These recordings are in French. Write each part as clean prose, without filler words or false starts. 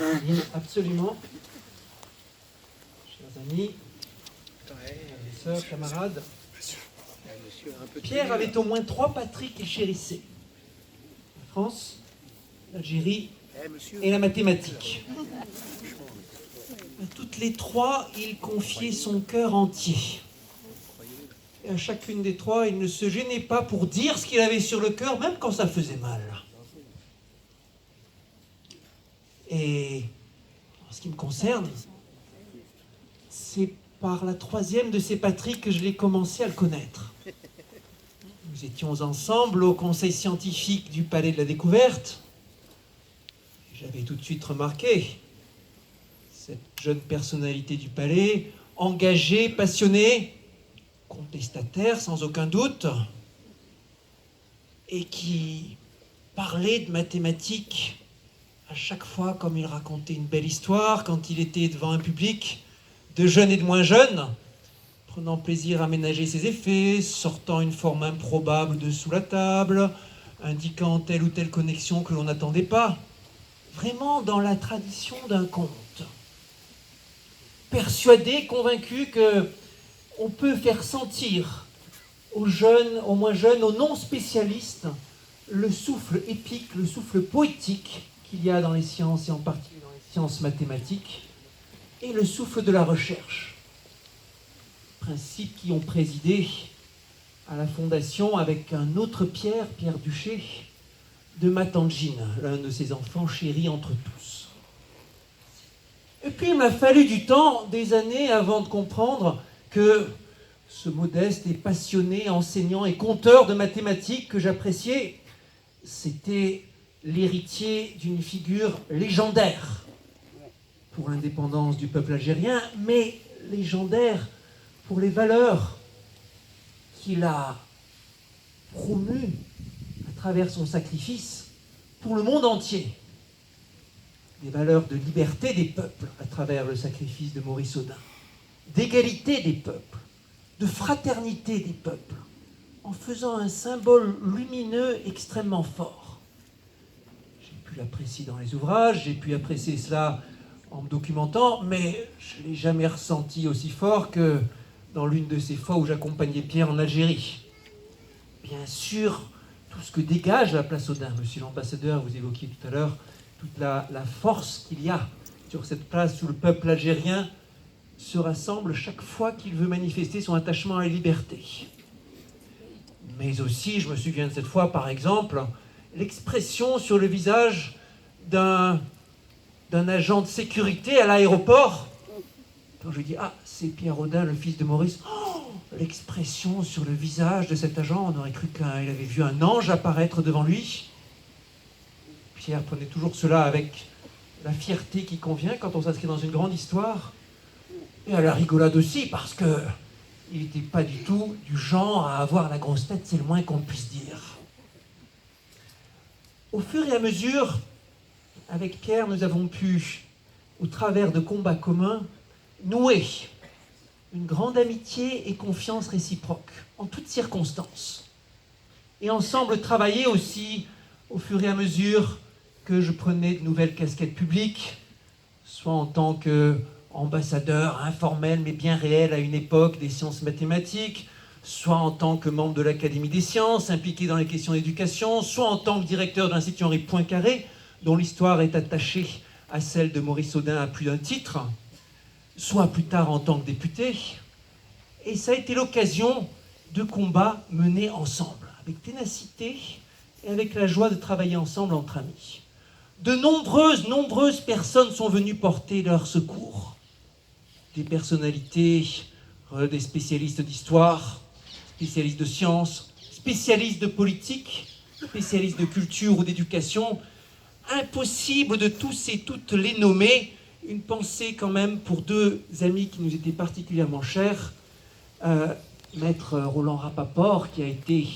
Céline, absolument. Chers amis, sœurs, camarades, Pierre avait au moins 3 patries qu'il chérissait. La France, l'Algérie et la mathématique. À toutes les 3, il confiait son cœur entier. Et à chacune des 3, il ne se gênait pas pour dire ce qu'il avait sur le cœur, même quand ça faisait mal. Et en ce qui me concerne, c'est par la 3e de ces patries que je l'ai commencé à le connaître. Nous étions ensemble au conseil scientifique du Palais de la Découverte. J'avais tout de suite remarqué cette jeune personnalité du palais, engagée, passionnée, contestataire sans aucun doute, et qui parlait de mathématiques à chaque fois comme il racontait une belle histoire, quand il était devant un public de jeunes et de moins jeunes, prenant plaisir à ménager ses effets, sortant une forme improbable de sous la table, indiquant telle ou telle connexion que l'on n'attendait pas, vraiment dans la tradition d'un conte. Persuadé, convaincu que on peut faire sentir aux jeunes, aux moins jeunes, aux non-spécialistes, le souffle épique, le souffle poétique qu'il y a dans les sciences, et en particulier dans les sciences mathématiques, et le souffle de la recherche. Principes qui ont présidé à la fondation, avec un autre Pierre, Pierre Duché, de Matangine, l'un de ses enfants chéris entre tous. Et puis il m'a fallu du temps, des années, avant de comprendre que ce modeste et passionné enseignant et conteur de mathématiques que j'appréciais, c'était l'héritier d'une figure légendaire pour l'indépendance du peuple algérien, mais légendaire pour les valeurs qu'il a promues à travers son sacrifice pour le monde entier. Des valeurs de liberté des peuples à travers le sacrifice de Maurice Audin, d'égalité des peuples, de fraternité des peuples, en faisant un symbole lumineux extrêmement fort. J'ai pu l'apprécier dans les ouvrages, j'ai pu apprécier cela en me documentant, mais je ne l'ai jamais ressenti aussi fort que dans l'une de ces fois où j'accompagnais Pierre en Algérie. Bien sûr, tout ce que dégage la place Audin, monsieur l'ambassadeur, vous évoquiez tout à l'heure, toute la force qu'il y a sur cette place où le peuple algérien se rassemble chaque fois qu'il veut manifester son attachement à la liberté. Mais aussi, je me souviens de cette fois, par exemple, l'expression sur le visage d'un agent de sécurité à l'aéroport. Quand je dis « Ah, c'est Pierre Audin, le fils de Maurice », l'expression sur le visage de cet agent, on aurait cru qu'il avait vu un ange apparaître devant lui. Pierre prenait toujours cela avec la fierté qui convient quand on s'inscrit dans une grande histoire. Et à la rigolade aussi, parce qu'il n'était pas du tout du genre à avoir la grosse tête, c'est le moins qu'on puisse dire. Au fur et à mesure, avec Pierre, nous avons pu, au travers de combats communs, nouer une grande amitié et confiance réciproque, en toutes circonstances. Et ensemble travailler aussi, au fur et à mesure que je prenais de nouvelles casquettes publiques, soit en tant qu'ambassadeur informel mais bien réel à une époque des sciences mathématiques, soit en tant que membre de l'Académie des sciences, impliqué dans les questions d'éducation, soit en tant que directeur de l'Institut Henri Poincaré, dont l'histoire est attachée à celle de Maurice Audin à plus d'un titre, soit plus tard en tant que député. Et ça a été l'occasion de combats menés ensemble, avec ténacité et avec la joie de travailler ensemble entre amis. De nombreuses personnes sont venues porter leur secours. Des personnalités, des spécialistes d'histoire, spécialistes de sciences, spécialistes de politique, spécialistes de culture ou d'éducation. Impossible de tous et toutes les nommer. Une pensée quand même pour 2 amis qui nous étaient particulièrement chers. Maître Roland Rapaport, qui a été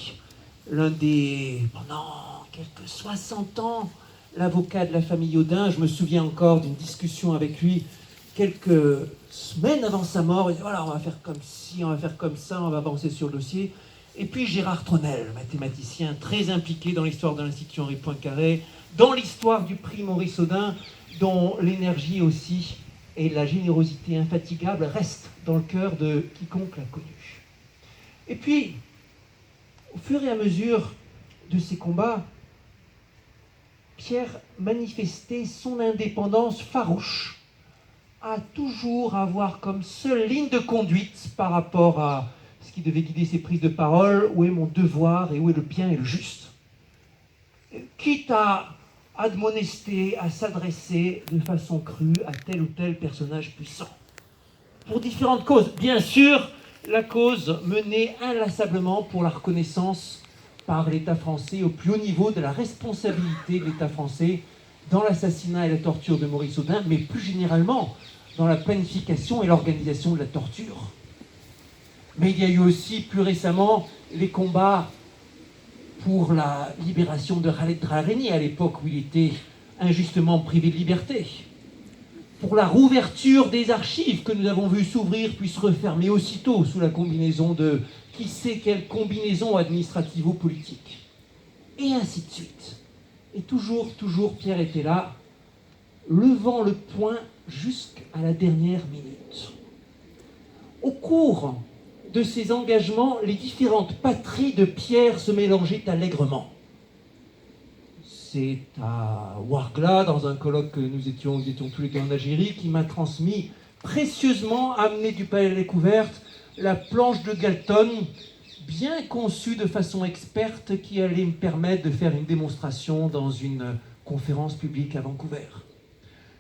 l'un des, pendant quelques 60 ans, l'avocat de la famille Audin. Je me souviens encore d'une discussion avec lui quelques semaines avant sa mort. Il dit voilà, on va faire comme ci, on va faire comme ça, on va avancer sur le dossier. Et puis Gérard Tronel, mathématicien très impliqué dans l'histoire de l'Institut Henri Poincaré, dans l'histoire du prix Maurice Audin, dont l'énergie aussi et la générosité infatigable restent dans le cœur de quiconque l'a connu. Et puis, au fur et à mesure de ces combats, Pierre manifestait son indépendance farouche, à toujours avoir comme seule ligne de conduite par rapport à ce qui devait guider ses prises de parole, où est mon devoir et où est le bien et le juste. Quitte à admonester, à s'adresser de façon crue à tel ou tel personnage puissant. Pour différentes causes. Bien sûr, la cause menée inlassablement pour la reconnaissance par l'État français au plus haut niveau de la responsabilité de l'État français dans l'assassinat et la torture de Maurice Audin, mais plus généralement dans la planification et l'organisation de la torture. Mais il y a eu aussi plus récemment les combats pour la libération de Khaled Drareni à l'époque où il était injustement privé de liberté, pour la rouverture des archives que nous avons vu s'ouvrir puis se refermer aussitôt sous la combinaison de qui sait quelle combinaison administrativo-politique, et ainsi de suite. Et toujours, Pierre était là, levant le poing jusqu'à la dernière minute. Au cours de ces engagements, les différentes patries de Pierre se mélangeaient allègrement. C'est à Ouargla, dans un colloque que nous étions tous les deux en Algérie, qui m'a transmis précieusement, amené du Palais de la Découverte, la planche de Galton, bien conçue de façon experte, qui allait me permettre de faire une démonstration dans une conférence publique à Vancouver.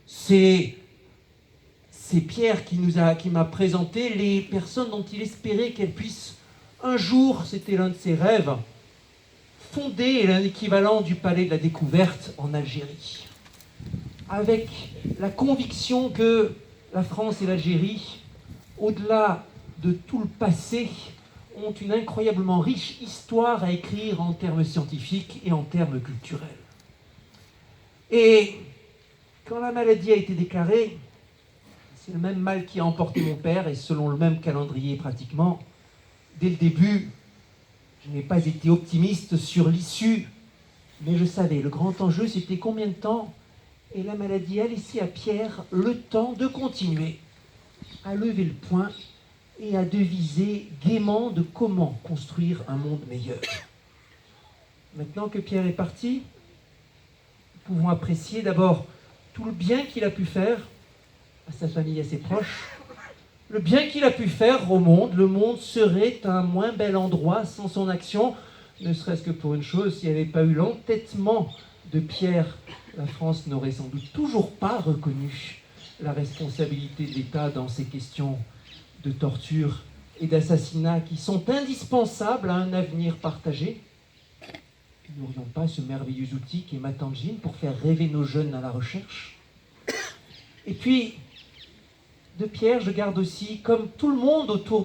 C'est Pierre qui m'a présenté les personnes dont il espérait qu'elles puissent un jour, c'était l'un de ses rêves, fonder l'équivalent du Palais de la Découverte en Algérie, avec la conviction que la France et l'Algérie, au-delà de tout le passé, ont une incroyablement riche histoire à écrire en termes scientifiques et en termes culturels. Et quand la maladie a été déclarée, c'est le même mal qui a emporté mon père, et selon le même calendrier pratiquement, dès le début, je n'ai pas été optimiste sur l'issue, mais je savais, le grand enjeu, c'était combien de temps, et la maladie a laissé à Pierre le temps de continuer à lever le poing et à deviser gaiement de comment construire un monde meilleur. Maintenant que Pierre est parti, nous pouvons apprécier d'abord tout le bien qu'il a pu faire à sa famille, à ses proches, le bien qu'il a pu faire au monde. Le monde serait un moins bel endroit sans son action, ne serait-ce que pour une chose, s'il n'y avait pas eu l'entêtement de Pierre, la France n'aurait sans doute toujours pas reconnu la responsabilité de l'État dans ces questions de torture et d'assassinat qui sont indispensables à un avenir partagé. Nous n'aurions pas ce merveilleux outil qui est Matanjine pour faire rêver nos jeunes à la recherche. Et puis, de Pierre, je garde aussi, comme tout le monde autour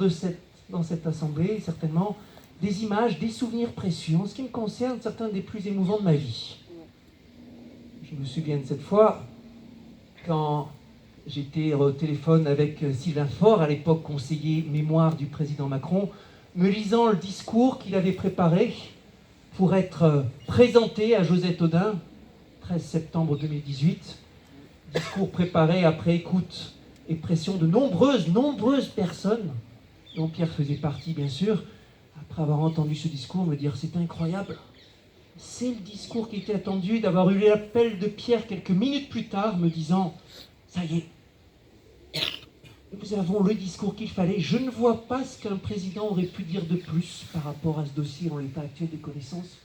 dans cette assemblée, certainement, des images, des souvenirs précieux. En ce qui me concerne, certains des plus émouvants de ma vie. Je me souviens de cette fois, quand j'étais au téléphone avec Sylvain Faure, à l'époque conseiller mémoire du président Macron, me lisant le discours qu'il avait préparé pour être présenté à Josette Audin, 13 septembre 2018. Discours préparé après écoute et pression de nombreuses personnes, dont Pierre faisait partie bien sûr, après avoir entendu ce discours, me dire c'est incroyable. C'est le discours qui était attendu, d'avoir eu l'appel de Pierre quelques minutes plus tard, me disant ça y est, nous avons le discours qu'il fallait. Je ne vois pas ce qu'un président aurait pu dire de plus par rapport à ce dossier en l'état actuel des connaissances.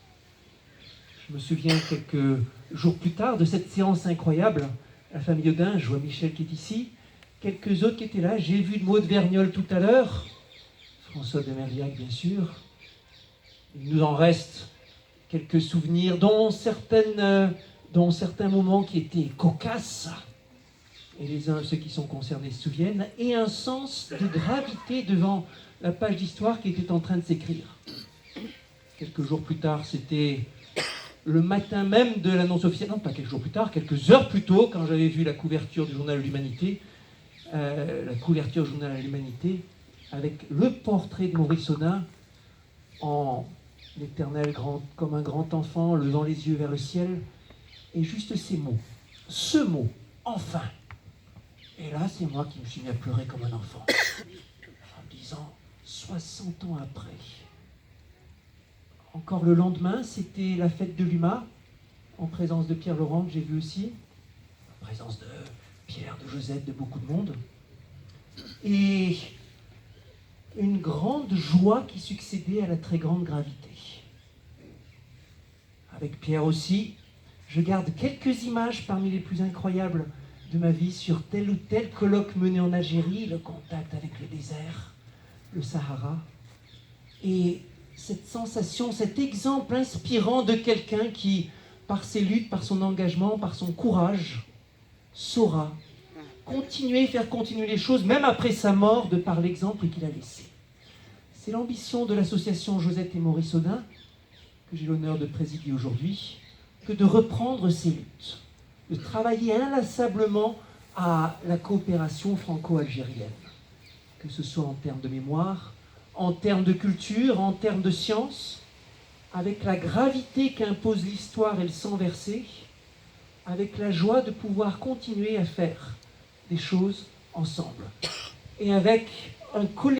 Je me souviens quelques jours plus tard de cette séance incroyable. La famille Audin, je vois Michel qui est ici, quelques autres qui étaient là. J'ai vu Maud Vergnol tout à l'heure, François de Merliac bien sûr. Il nous en reste quelques souvenirs, dont certains moments qui étaient cocasses, et les uns, ceux qui sont concernés se souviennent, et un sens de gravité devant la page d'histoire qui était en train de s'écrire. Quelques jours plus tard, c'était le matin même de l'annonce officielle, non pas quelques jours plus tard, quelques heures plus tôt, quand j'avais vu la couverture du journal L'Humanité, avec le portrait de Maurice Audin, en éternel grand, comme un grand enfant, levant les yeux vers le ciel, et juste ces mots, ce mot, enfin. Et là, c'est moi qui me suis mis à pleurer comme un enfant, en me disant, 60 ans après. Encore le lendemain, c'était la fête de l'UMA, en présence de Pierre Laurent, que j'ai vu aussi, en présence de Pierre, de Josette, de beaucoup de monde. Et une grande joie qui succédait à la très grande gravité. Avec Pierre aussi, je garde quelques images parmi les plus incroyables de ma vie sur tel ou tel colloque mené en Algérie, le contact avec le désert, le Sahara. Et cette sensation, cet exemple inspirant de quelqu'un qui, par ses luttes, par son engagement, par son courage, saura continuer, faire continuer les choses, même après sa mort, de par l'exemple qu'il a laissé. C'est l'ambition de l'association Josette et Maurice Audin, que j'ai l'honneur de présider aujourd'hui, que de reprendre ces luttes, de travailler inlassablement à la coopération franco-algérienne, que ce soit en termes de mémoire, en termes de culture, en termes de science, avec la gravité qu'impose l'histoire et le sang versé, avec la joie de pouvoir continuer à faire des choses ensemble, et avec un collectif